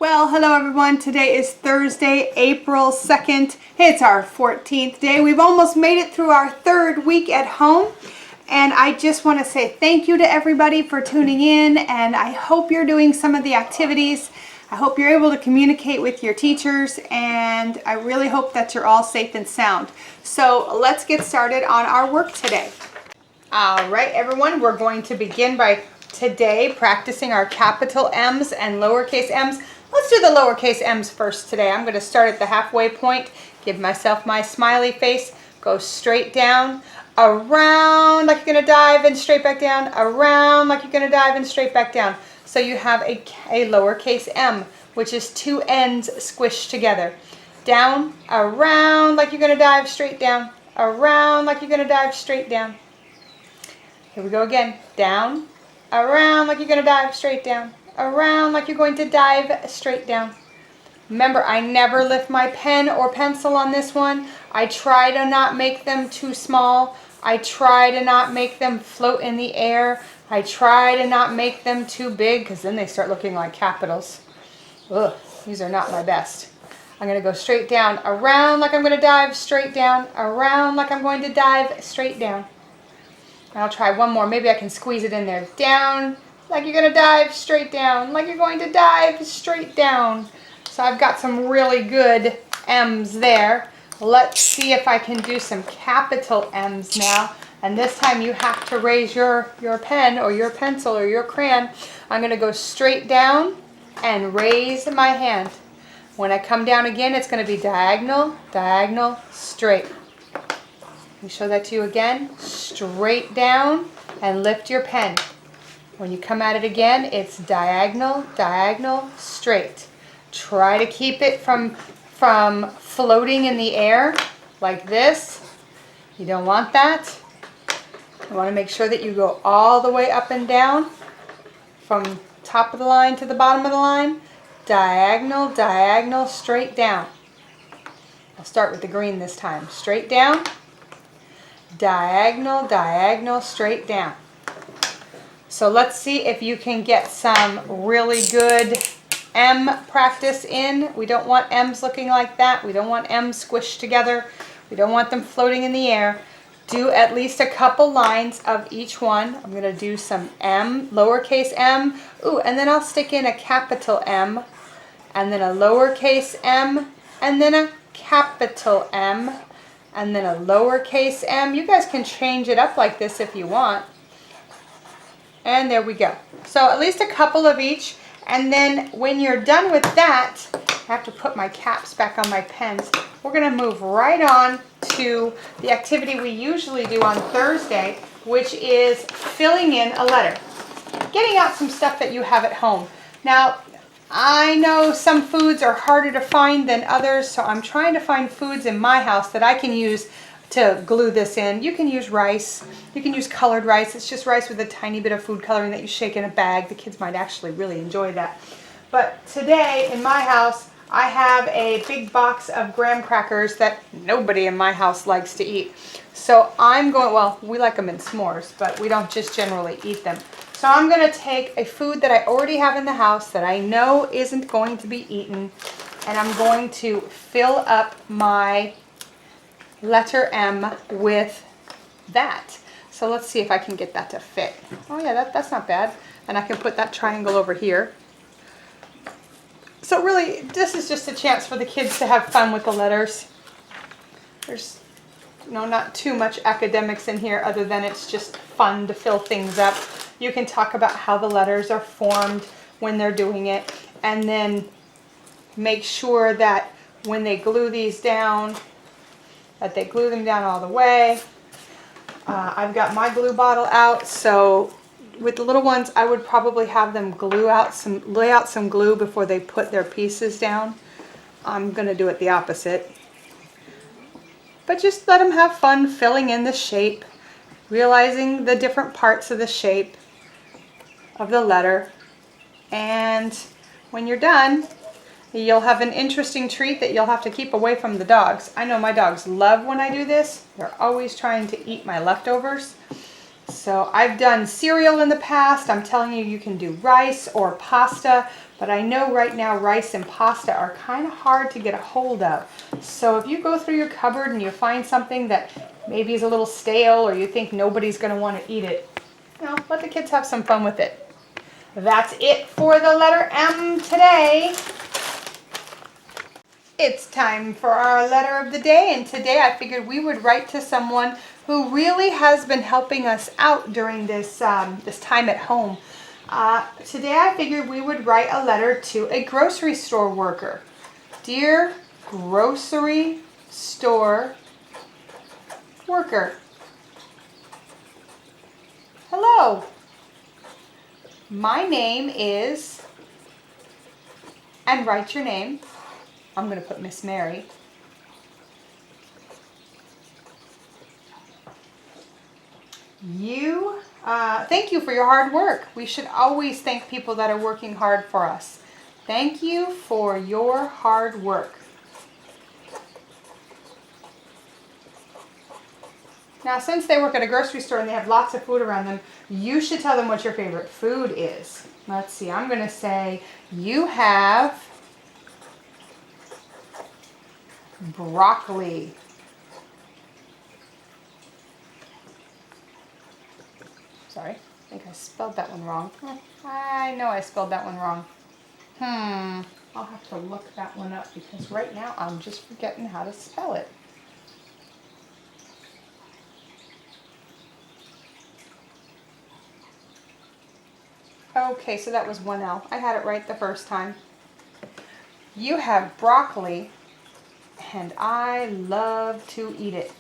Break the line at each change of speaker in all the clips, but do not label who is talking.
Well, hello everyone. Today is Thursday, April 2nd. It's our 14th day. We've almost made it through our third week at home. And I just want to say thank you to everybody for tuning in. And I hope you're doing some of the activities. I hope you're able to communicate with your teachers. And I really hope that you're all safe and sound. So let's get started on our work today. All right, everyone. We're going to begin by today practicing our capital M's and lowercase m's. Let's do the lowercase m's first today. I'm going to start at the halfway point, give myself my smiley face, go straight down, around like you're going to dive and straight back down, around like you're going to dive and straight back down. So you have a lowercase m, which is two ends squished together. Down, around like you're going to dive straight down, around like you're going to dive straight down. Here we go again. Down, around like you're going to dive straight down, around like you're going to dive straight down. Remember, I never lift my pen or pencil on this one. I try to not make them too small. I try to not make them float in the air. I try to not make them too big because then they start looking like capitals. Ugh, these are not my best. I'm going to go straight down, around like I'm going to dive straight down, around like I'm going to dive straight down. I'll try one more. Maybe I can squeeze it in there. Down, like you're going to dive straight down, like you're going to dive straight down. So I've got some really good M's there. Let's see if I can do some capital M's now. And this time you have to raise your pen or your pencil or your crayon. I'm going to go straight down and raise my hand. When I come down again, it's going to be diagonal, diagonal, straight. Let me show that to you again. Straight down and lift your pen. When you come at it again, it's diagonal, diagonal, straight. Try to keep it from floating in the air like this. You don't want that. You want to make sure that you go all the way up and down from top of the line to the bottom of the line. Diagonal, diagonal, straight down. I'll start with the green this time. Straight down. Diagonal, diagonal, straight down. So let's see if you can get some really good M practice in. We don't want M's looking like that. We don't want M's squished together. We don't want them floating in the air. Do at least a couple lines of each one. I'm going to do some M, lowercase m. Ooh, and then I'll stick in a capital M, and then a lowercase m, and then a capital M, and then a lowercase m. You guys can change it up like this if you want. And there we go. So at least a couple of each. And then when you're done with that, I have to put my caps back on my pens. We're going to move right on to the activity we usually do on Thursday, which is filling in a letter. Getting out some stuff that you have at home. Now, I know some foods are harder to find than others, so I'm trying to find foods in my house that I can use to glue this in. You can use rice. You can use colored rice. It's just rice with a tiny bit of food coloring that you shake in a bag. The kids might actually really enjoy that. But today in my house, I have a big box of graham crackers that nobody in my house likes to eat. So I'm going, well, we like them in s'mores, but we don't just generally eat them. So I'm going to take a food that I already have in the house that I know isn't going to be eaten, and I'm going to fill up my letter M with that. So let's see if I can get that to fit. Oh yeah, that's not bad. And I can put that triangle over here. So really, this is just a chance for the kids to have fun with the letters. There's not too much academics in here other than it's just fun to fill things up. You can talk about how the letters are formed when they're doing it, and then make sure that when they glue these down, that they glue them down all the way. I've got my glue bottle out, so with the little ones, I would probably have them lay out some glue before they put their pieces down. I'm going to do it the opposite. But just let them have fun filling in the shape, realizing the different parts of the shape of the letter. And when you're done, you'll have an interesting treat that you'll have to keep away from the dogs. I know my dogs love when I do this. They're always trying to eat my leftovers. So I've done cereal in the past. I'm telling you, you can do rice or pasta, But I know right now rice and pasta are kind of hard to get a hold of. So if you go through your cupboard and you find something that maybe is a little stale or you think nobody's going to want to eat it, you know, let the kids have some fun with it. That's it for the letter M today. It's time for our letter of the day, and today I figured we would write to someone who really has been helping us out during this this time at home. Today I figured we would write a letter to a grocery store worker. Dear grocery store worker, hello. My name is, and write your name. I'm going to put Miss Mary. Thank you for your hard work. We should always thank people that are working hard for us. Thank you for your hard work. Now, since they work at a grocery store and they have lots of food around them, you should tell them what your favorite food is. Let's see, I'm going to say you have broccoli. Sorry, I think I spelled that one wrong. I know I spelled that one wrong. I'll have to look that one up because right now I'm just forgetting how to spell it. Okay, so that was one L. I had it right the first time. You have broccoli, and I love to eat it.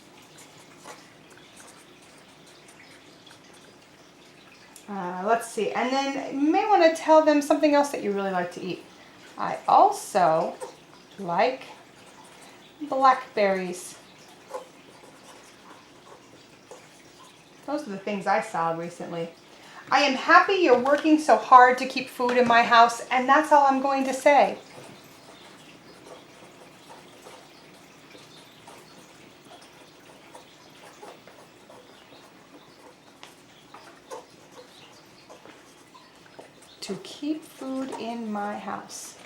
Let's see, and then you may want to tell them something else that you really like to eat. I also like blackberries. Those are the things I saw recently. I am happy you're working so hard to keep food in my house, and that's all I'm going to say. To keep food in my house.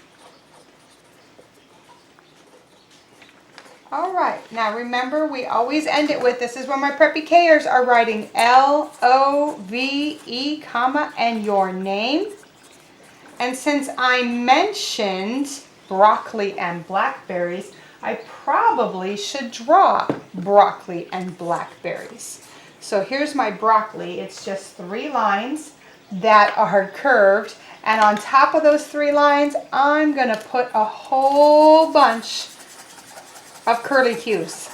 All right, now remember we always end it with, this is where my preppy K'ers are writing L-O-V-E, comma, and your name. And since I mentioned broccoli and blackberries, I probably should draw broccoli and blackberries. So here's my broccoli. It's just 3 lines that are curved, and on top of those 3 lines I'm gonna put a whole bunch of curly cues.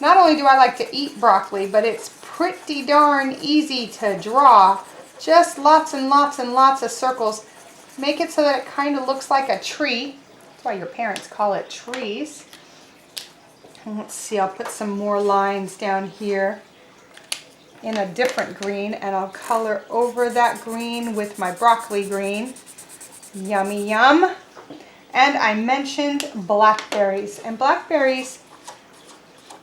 Not only do I like to eat broccoli, but it's pretty darn easy to draw. Just lots and lots and lots of circles. Make it so that it kind of looks like a tree. That's why your parents call it trees. And let's see, I'll put some more lines down here in a different green, and I'll color over that green with my broccoli green. Yummy yum. And I mentioned blackberries. And blackberries,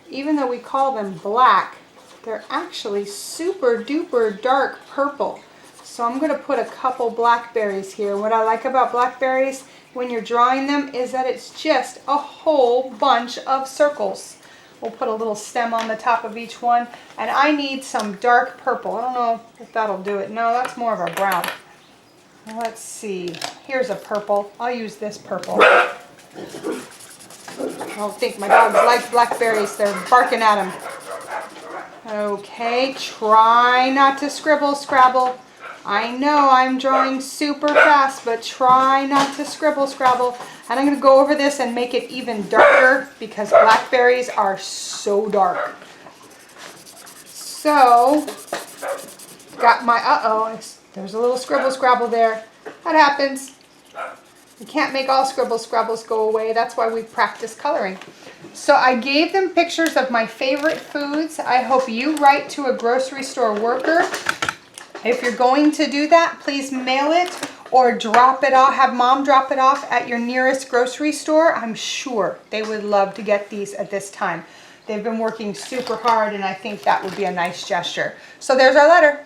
even though we call them black, they're actually super duper dark purple. So I'm going to put a couple blackberries here. What I like about blackberries when you're drawing them is that it's just a whole bunch of circles. We'll put a little stem on the top of each one. And I need some dark purple. I don't know if that'll do it. No, that's more of a brown. Let's see. Here's a purple. I'll use this purple. I don't think my dogs like blackberries. They're barking at them. Okay, try not to scribble, Scrabble. I know I'm drawing super fast, but try not to scribble, Scrabble. And I'm going to go over this and make it even darker because blackberries are so dark. So, got my, there's a little scribble scrabble there. That happens. You can't make all scribble scrabbles go away. That's why we practice coloring. So I gave them pictures of my favorite foods. I hope you write to a grocery store worker. If you're going to do that, please mail it or drop it off. Have mom drop it off at your nearest grocery store. I'm sure they would love to get these at this time. They've been working super hard, and I think that would be a nice gesture. So there's our letter.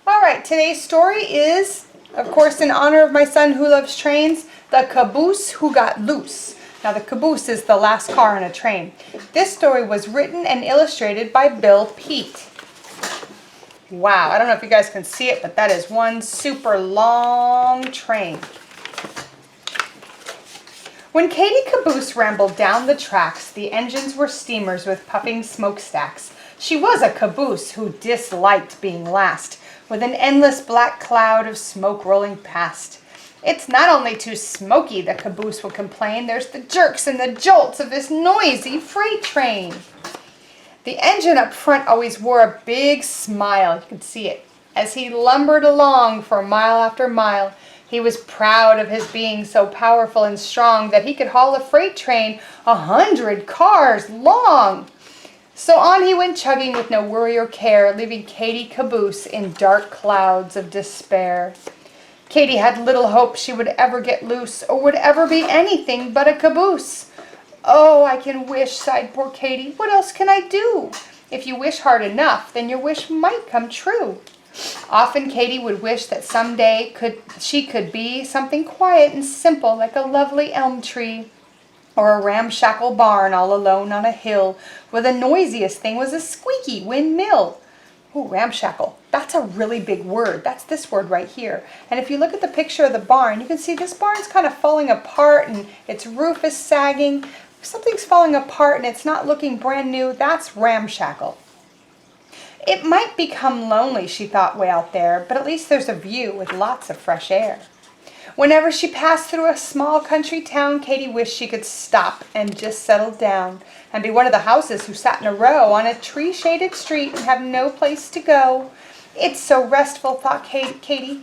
All right, today's story is Of course, in honor of my son who loves trains, the caboose who got loose. Now, the caboose is the last car on a train. This story was written and illustrated by Bill Peet. Wow, I don't know if you guys can see it, but that is one super long train. When Katie Caboose rambled down the tracks, the engines were steamers with puffing smokestacks. She was a caboose who disliked being last, with an endless black cloud of smoke rolling past. It's not only too smoky, the caboose would complain, there's the jerks and the jolts of this noisy freight train. The engine up front always wore a big smile, you could see it, as he lumbered along for mile after mile. He was proud of his being so powerful and strong that he could haul a freight train 100 cars long. So on he went chugging with no worry or care, leaving Katie Caboose in dark clouds of despair. Katie had little hope she would ever get loose or would ever be anything but a caboose. Oh, I can wish, sighed poor Katie. What else can I do? If you wish hard enough, then your wish might come true. Often Katie would wish that someday she could be something quiet and simple like a lovely elm tree, or a ramshackle barn all alone on a hill, where the noisiest thing was a squeaky windmill. Oh, ramshackle. That's a really big word. That's this word right here. And if you look at the picture of the barn, you can see this barn's kind of falling apart and its roof is sagging. If something's falling apart and it's not looking brand new, that's ramshackle. It might become lonely, she thought, way out there, but at least there's a view with lots of fresh air. Whenever she passed through a small country town, Katie wished she could stop and just settle down and be one of the houses who sat in a row on a tree-shaded street and have no place to go. It's so restful, thought Katie,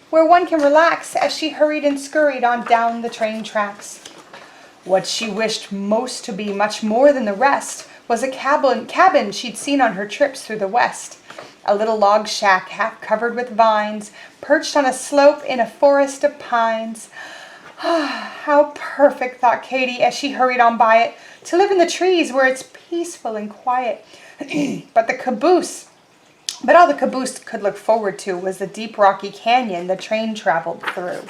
where one can relax as she hurried and scurried on down the train tracks. What she wished most to be, much more than the rest, was a cabin she'd seen on her trips through the West. A little log shack half covered with vines, perched on a slope in a forest of pines. How perfect, thought Katie as she hurried on by it, to live in the trees where it's peaceful and quiet. But all the caboose could look forward to was the deep rocky canyon the train traveled through,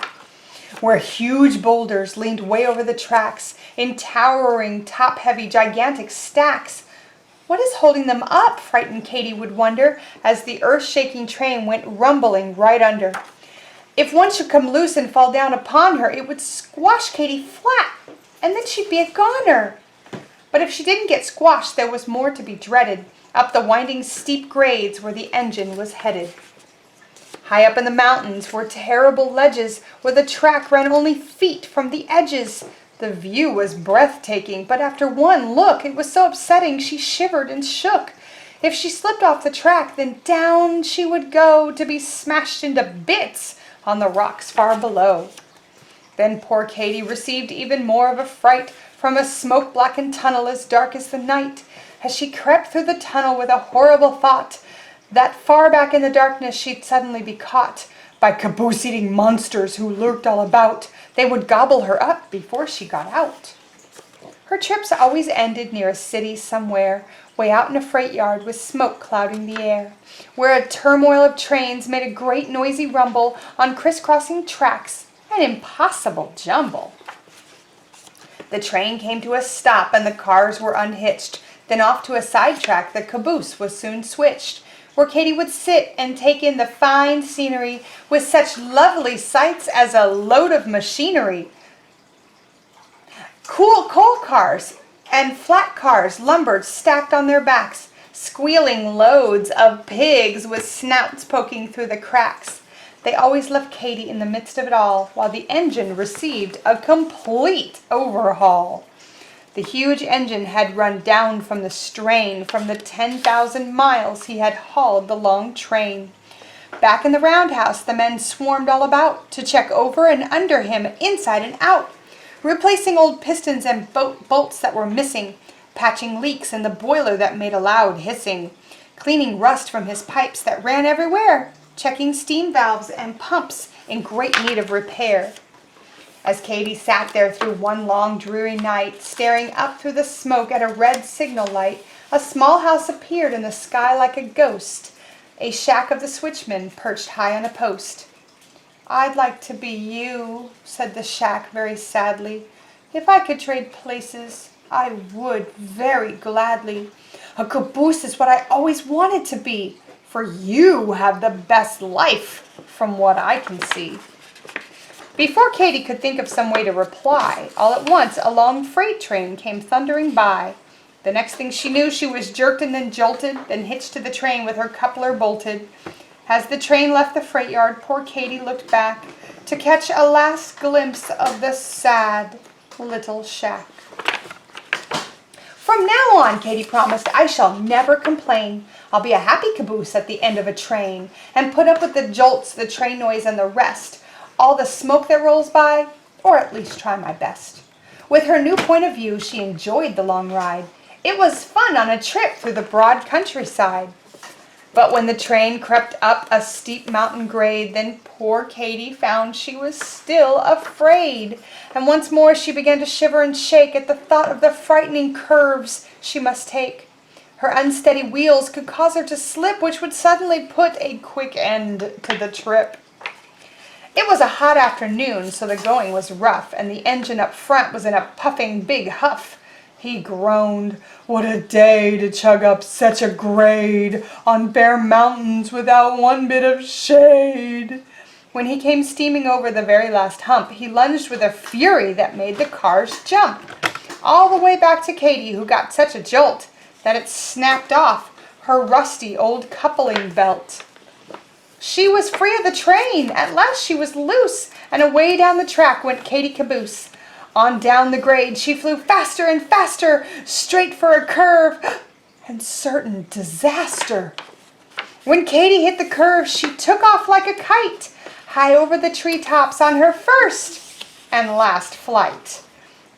where huge boulders leaned way over the tracks in towering, top-heavy, gigantic stacks. What is holding them up? Frightened Katie would wonder as the earth-shaking train went rumbling right under. If one should come loose and fall down upon her, it would squash Katie flat, and then she'd be a goner. But if she didn't get squashed, there was more to be dreaded, up the winding steep grades where the engine was headed. High up in the mountains were terrible ledges where the track ran only feet from the edges. The view was breathtaking, but after one look, it was so upsetting she shivered and shook. If she slipped off the track, then down she would go to be smashed into bits on the rocks far below. Then poor Katie received even more of a fright from a smoke-blackened tunnel as dark as the night, as she crept through the tunnel with a horrible thought that far back in the darkness she'd suddenly be caught by caboose-eating monsters who lurked all about. They would gobble her up before she got out. Her trips always ended near a city somewhere, way out in a freight yard with smoke clouding the air, where a turmoil of trains made a great noisy rumble on crisscrossing tracks, an impossible jumble. The train came to a stop and the cars were unhitched. Then off to a side track the caboose was soon switched, where Katie would sit and take in the fine scenery with such lovely sights as a load of machinery. Cool coal cars and flat cars lumbered stacked on their backs, squealing loads of pigs with snouts poking through the cracks. They always left Katie in the midst of it all, while the engine received a complete overhaul. The huge engine had run down from the strain from the 10,000 miles he had hauled the long train. Back in the roundhouse, the men swarmed all about to check over and under him, inside and out, replacing old pistons and bolts that were missing, patching leaks in the boiler that made a loud hissing, cleaning rust from his pipes that ran everywhere, checking steam valves and pumps in great need of repair. As Katie sat there through one long dreary night, staring up through the smoke at a red signal light, a small house appeared in the sky like a ghost, a shack of the switchman perched high on a post. I'd like to be you, said the shack very sadly. If I could trade places, I would very gladly. A caboose is what I always wanted to be, for you have the best life, from what I can see. Before Katy could think of some way to reply, all at once a long freight train came thundering by. The next thing she knew, she was jerked and then jolted, then hitched to the train with her coupler bolted. As the train left the freight yard, poor Katy looked back to catch a last glimpse of the sad little shack. From now on, Katy promised, I shall never complain. I'll be a happy caboose at the end of a train and put up with the jolts, the train noise, and the rest, all the smoke that rolls by, or at least try my best. With her new point of view, she enjoyed the long ride. It was fun on a trip through the broad countryside. But when the train crept up a steep mountain grade, then poor Katy found she was still afraid. And once more she began to shiver and shake at the thought of the frightening curves she must take. Her unsteady wheels could cause her to slip, which would suddenly put a quick end to the trip. It was a hot afternoon, so the going was rough, and the engine up front was in a puffing big huff. He groaned, "What a day to chug up such a grade on bare mountains without one bit of shade." When he came steaming over the very last hump, he lunged with a fury that made the cars jump, all the way back to Katy, who got such a jolt that it snapped off her rusty old coupling belt. She was free of the train. At last she was loose, and away down the track went Katy Caboose. On down the grade she flew faster and faster, straight for a curve and certain disaster. When Katy hit the curve, she took off like a kite, high over the treetops on her first and last flight.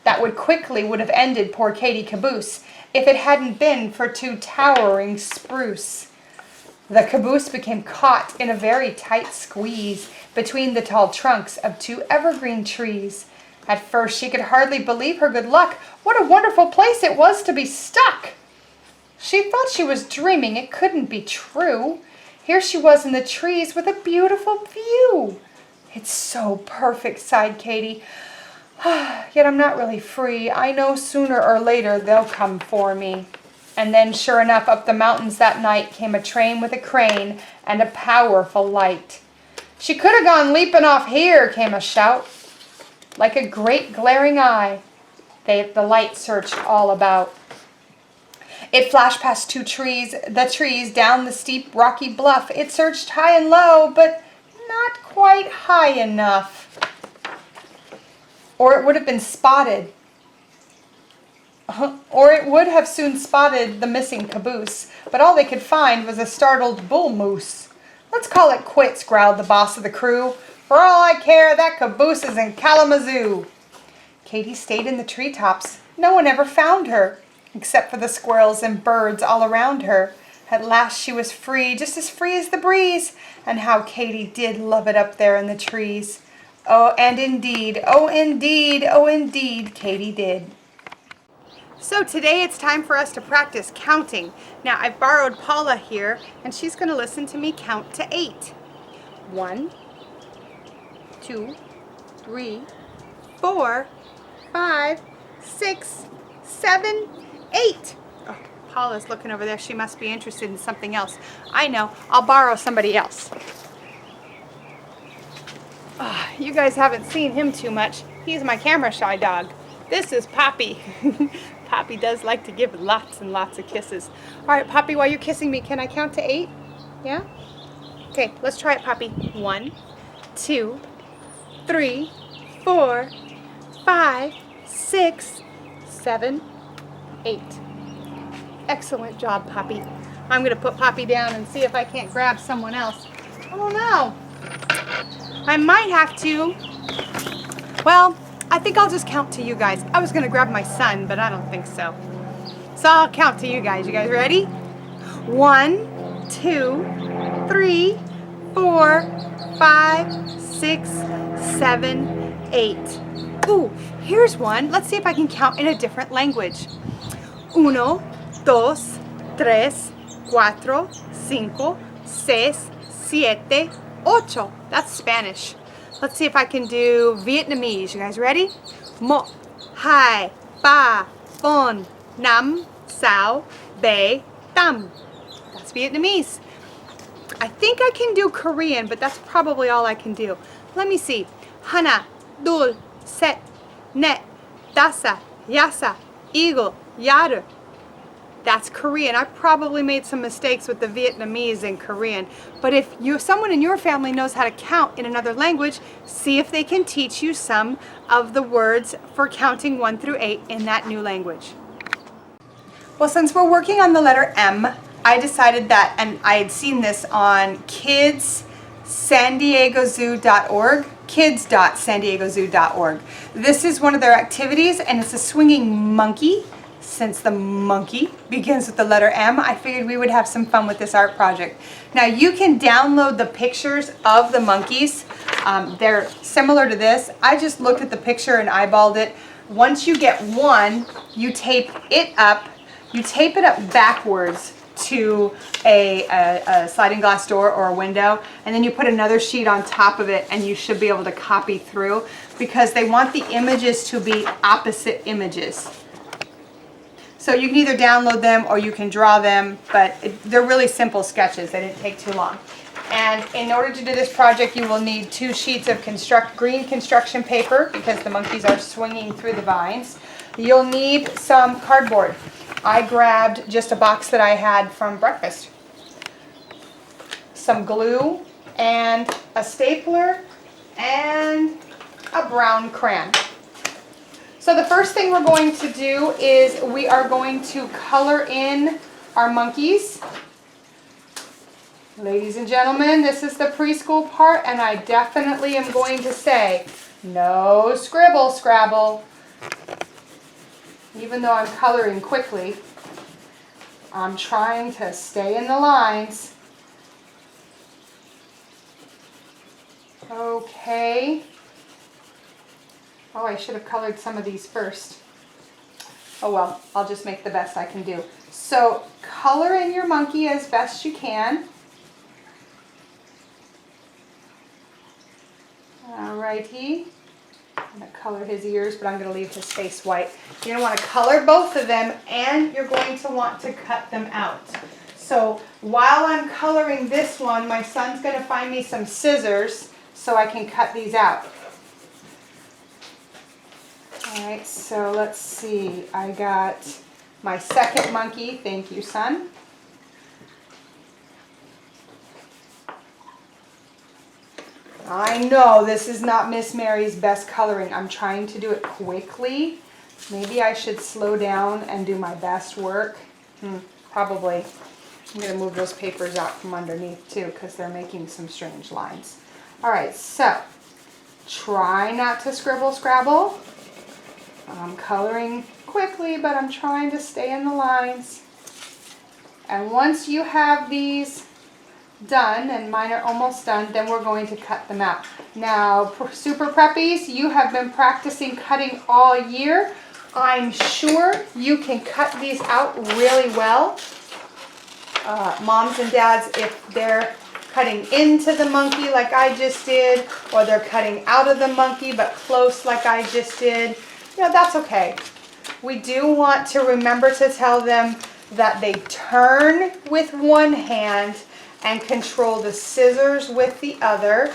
That would have ended poor Katy Caboose if it hadn't been for two towering spruce. The caboose became caught in a very tight squeeze between the tall trunks of two evergreen trees. At first she could hardly believe her good luck. What a wonderful place it was to be stuck! She thought she was dreaming. It couldn't be true. Here she was in the trees with a beautiful view. It's so perfect, sighed Katy. Yet I'm not really free. I know sooner or later they'll come for me. And then, sure enough, up the mountains that night came a train with a crane and a powerful light. "She could have gone leaping off here," came a shout. Like a great glaring eye, the light searched all about. It flashed past the trees, down the steep rocky bluff. It searched high and low, but not quite high enough. Or it would have been spotted. Or it would have soon spotted the missing caboose, but all they could find was a startled bull moose. "Let's call it quits," growled the boss of the crew. "For all I care, that caboose is in Kalamazoo." Katy stayed in the treetops. No one ever found her, except for the squirrels and birds all around her. At last she was free, just as free as the breeze. And how Katy did love it up there in the trees. Oh, indeed, Katy did. So today it's time for us to practice counting. Now I've borrowed Paula here, and she's going to listen to me count to 8. 1, 2, 3, 4, 5, 6, 7, 8. Oh, Paula's looking over there. She must be interested in something else. I know. I'll borrow somebody else. Oh, you guys haven't seen him too much. He's my camera shy dog. This is Poppy. Poppy does like to give lots and lots of kisses. All right, Poppy, while you're kissing me, can I count to 8? Yeah? Okay, let's try it, Poppy. 1, 2, 3, 4, 5, 6, 7, 8. Excellent job, Poppy. I'm going to put Poppy down and see if I can't grab someone else. Oh, no. I might have to. Well, I think I'll just count to you guys. I was going to grab my son, but I don't think so. So I'll count to you guys. You guys ready? 1, 2, 3, 4, 5, 6, 7, 8. Ooh, here's one. Let's see if I can count in a different language. 1, 2, 3, 4, 5, 6, 7, 8. That's Spanish. Let's see if I can do Vietnamese. You guys ready? 1, 2, 3, 4, 5, 6, 7, 8. That's Vietnamese. I think I can do Korean, but that's probably all I can do. Let me see. 하나, 둘, 셋, 넷, 다섯, 여섯, 일곱, 여덟. That's Korean. I probably made some mistakes with the Vietnamese and Korean. But if someone in your family knows how to count in another language, see if they can teach you some of the words for counting 1 through 8 in that new language. Well, since we're working on the letter M, I decided that, and I had seen this on kids.sandiegozoo.org, kids.sandiegozoo.org. This is one of their activities, and it's a swinging monkey. Since the monkey begins with the letter M, I figured we would have some fun with this art project. Now you can download the pictures of the monkeys. They're similar to this. I just looked at the picture and eyeballed it. Once you get one, you tape it up. You tape it up backwards to a sliding glass door or a window, and then you put another sheet on top of it, and you should be able to copy through, because they want the images to be opposite images. So you can either download them or you can draw them, but they're really simple sketches. They didn't take too long. And in order to do this project, you will need 2 sheets of green construction paper, because the monkeys are swinging through the vines. You'll need some cardboard. I grabbed just a box that I had from breakfast. Some glue and a stapler and a brown crayon. So the first thing we're going to do is we are going to color in our monkeys. Ladies and gentlemen, this is the preschool part, and I definitely am going to say no scribble scrabble. Even though I'm coloring quickly, I'm trying to stay in the lines. Okay. Oh, I should have colored some of these first. Oh well, I'll just make the best I can do. So color in your monkey as best you can. Alrighty. I'm going to color his ears, but I'm going to leave his face white. You're going to want to color both of them, and you're going to want to cut them out. So while I'm coloring this one, my son's going to find me some scissors so I can cut these out. Alright, so let's see. I got my second monkey. Thank you, son. I know this is not Miss Mary's best coloring. I'm trying to do it quickly. Maybe I should slow down and do my best work. Probably. I'm going to move those papers out from underneath too, because they're making some strange lines. Alright, so try not to scribble scrabble. I'm coloring quickly, but I'm trying to stay in the lines. And once you have these done, and mine are almost done, then we're going to cut them out. Now, super preppies, you have been practicing cutting all year. I'm sure you can cut these out really well. Moms and dads, if they're cutting into the monkey like I just did, or they're cutting out of the monkey but close like I just did, you know, that's okay. We do want to remember to tell them that they turn with one hand and control the scissors with the other.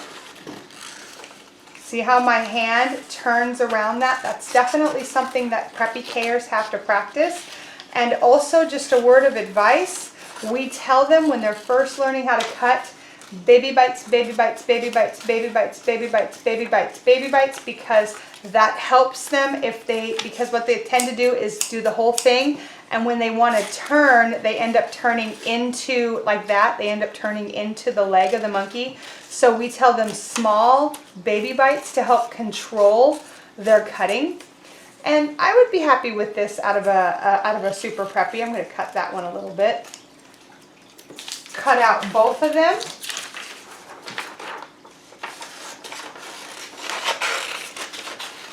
See how my hand turns around that? That's definitely something that preppy K'ers have to practice. And also, just a word of advice, we tell them when they're first learning how to cut, baby bites, baby bites, baby bites, baby bites, baby bites, baby bites, baby bites, because that helps them because what they tend to do is do the whole thing, and when they want to turn, they end up turning into, like that, they end up turning into the leg of the monkey. So we tell them small baby bites to help control their cutting. And I would be happy with this out of a super preppy. I'm going to cut that one a little bit. Cut out both of them.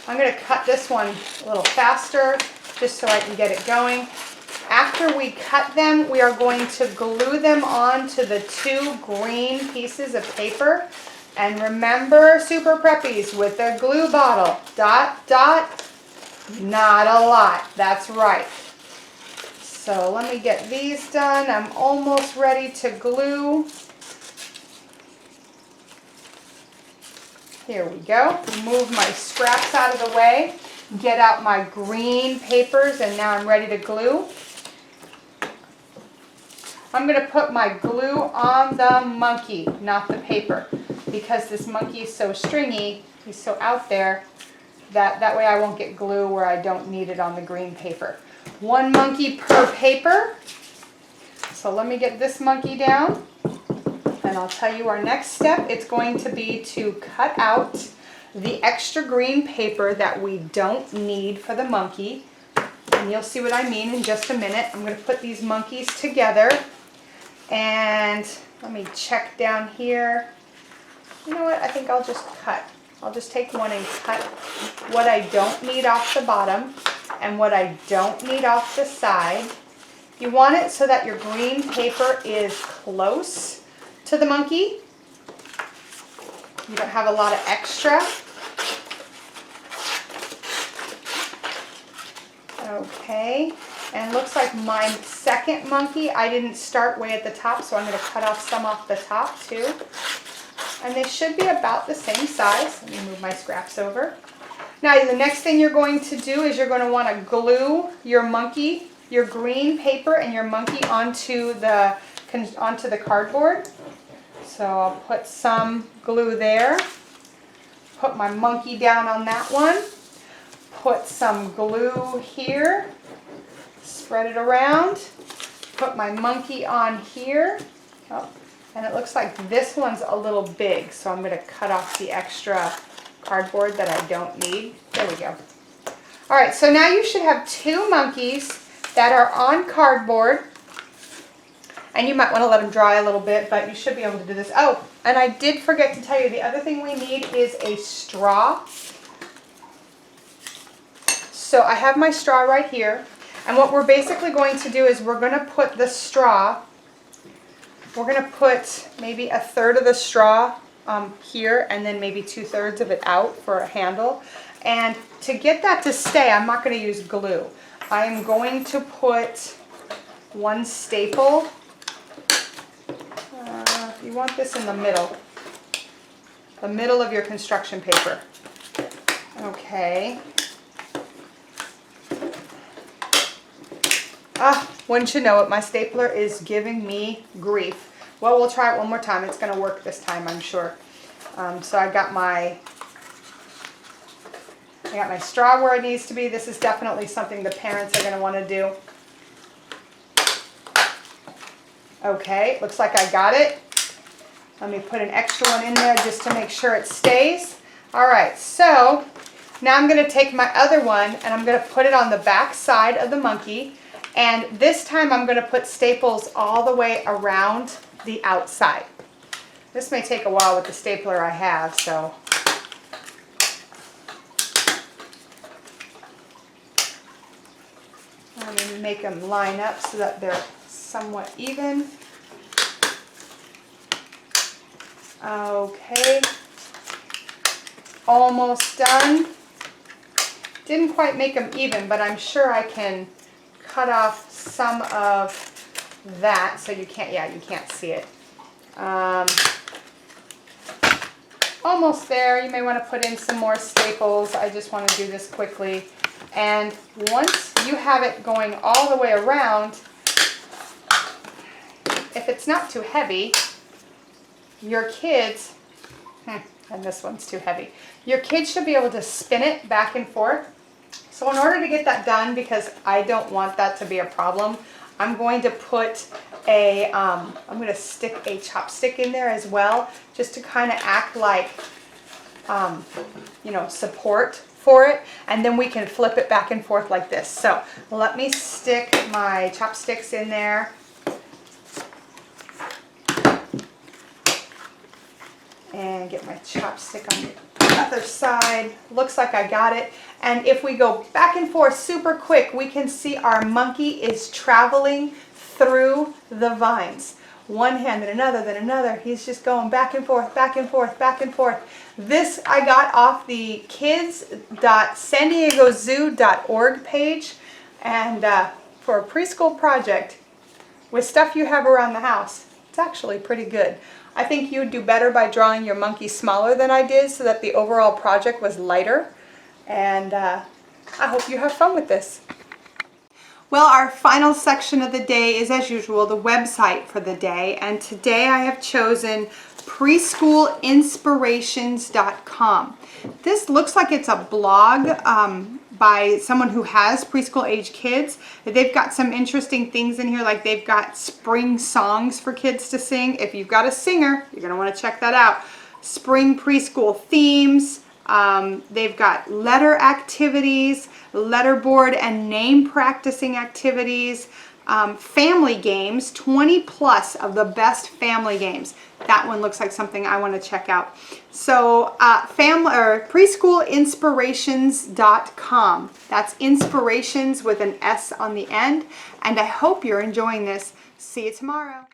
I'm going to cut this one a little faster just so I can get it going. After we cut them, we are going to glue them onto the 2 green pieces of paper. And remember, Super Preppies, with the glue bottle, dot, dot, not a lot. That's right. So let me get these done. I'm almost ready to glue. Here we go. Move my scraps out of the way. Get out my green papers, and now I'm ready to glue. I'm going to put my glue on the monkey, not the paper, because this monkey is so stringy, he's so out there, that way I won't get glue where I don't need it on the green paper. One monkey per paper. So let me get this monkey down, and I'll tell you our next step. It's going to be to cut out the extra green paper that we don't need for the monkey. And you'll see what I mean in just a minute. I'm going to put these monkeys together. And let me check down here. You know what? I think I'll just cut. I'll just take one and cut what I don't need off the bottom and what I don't need off the side. You want it so that your green paper is close to the monkey. You don't have a lot of extra. Okay, and looks like my second monkey, I didn't start way at the top, so I'm going to cut off some off the top too. And they should be about the same size. Let me move my scraps over. Now the next thing you're going to do is you're going to want to glue your monkey, your green paper and your monkey onto the cardboard. So I'll put some glue there. Put my monkey down on that one. Put some glue here, spread it around, put my monkey on here, oh, and it looks like this one's a little big, so I'm going to cut off the extra cardboard that I don't need. There we go. Alright, so now you should have two monkeys that are on cardboard, and you might want to let them dry a little bit, but you should be able to do this. Oh, and I did forget to tell you, the other thing we need is a straw. So I have my straw right here, and what we're basically going to do is we're going to put the straw, we're going to put maybe a third of the straw here and then maybe 2/3 of it out for a handle. And to get that to stay, I'm not going to use glue. I'm going to put one staple. You want this in the middle of your construction paper. Okay. Wouldn't you know it, my stapler is giving me grief. Well, we'll try it one more time. It's going to work this time, I'm sure. So I got my straw where it needs to be. This is definitely something the parents are going to want to do. Okay, looks like I got it. Let me put an extra one in there just to make sure it stays. Alright, so now I'm going to take my other one and I'm going to put it on the back side of the monkey. And this time I'm going to put staples all the way around the outside. This may take a while with the stapler I have, so. I'm going to make them line up so that they're somewhat even. Okay. Almost done. Didn't quite make them even, but I'm sure I can cut off some of that so you can't see it. Almost there. You may want to put in some more staples. I just want to do this quickly. And once you have it going all the way around, if it's not too heavy, your kids, and this one's too heavy, your kids should be able to spin it back and forth. So in order to get that done, because I don't want that to be a problem, I'm going to put I'm going to stick a chopstick in there as well, just to kind of act like, support for it, and then we can flip it back and forth like this. So let me stick my chopsticks in there. And get my chopstick on the other side. Looks like I got it. And if we go back and forth super quick, we can see our monkey is traveling through the vines. one hand, then another. He's just going back and forth, back and forth, back and forth. This I got off the kids.sandiegozoo.org page, and for a preschool project with stuff you have around the house, it's actually pretty good. I think you'd do better by drawing your monkey smaller than I did so that the overall project was lighter. And I hope you have fun with this. Well, our final section of the day is, as usual, the website for the day. And today I have chosen preschoolinspirations.com. This looks like it's a blog by someone who has preschool age kids. They've got some interesting things in here, like they've got spring songs for kids to sing. If you've got a singer, you're going to want to check that out. Spring preschool themes. They've got letter activities, letterboard and name practicing activities, family games, 20 plus of the best family games. That one looks like something I want to check out. So preschoolinspirations.com. That's inspirations with an S on the end. And I hope you're enjoying this. See you tomorrow.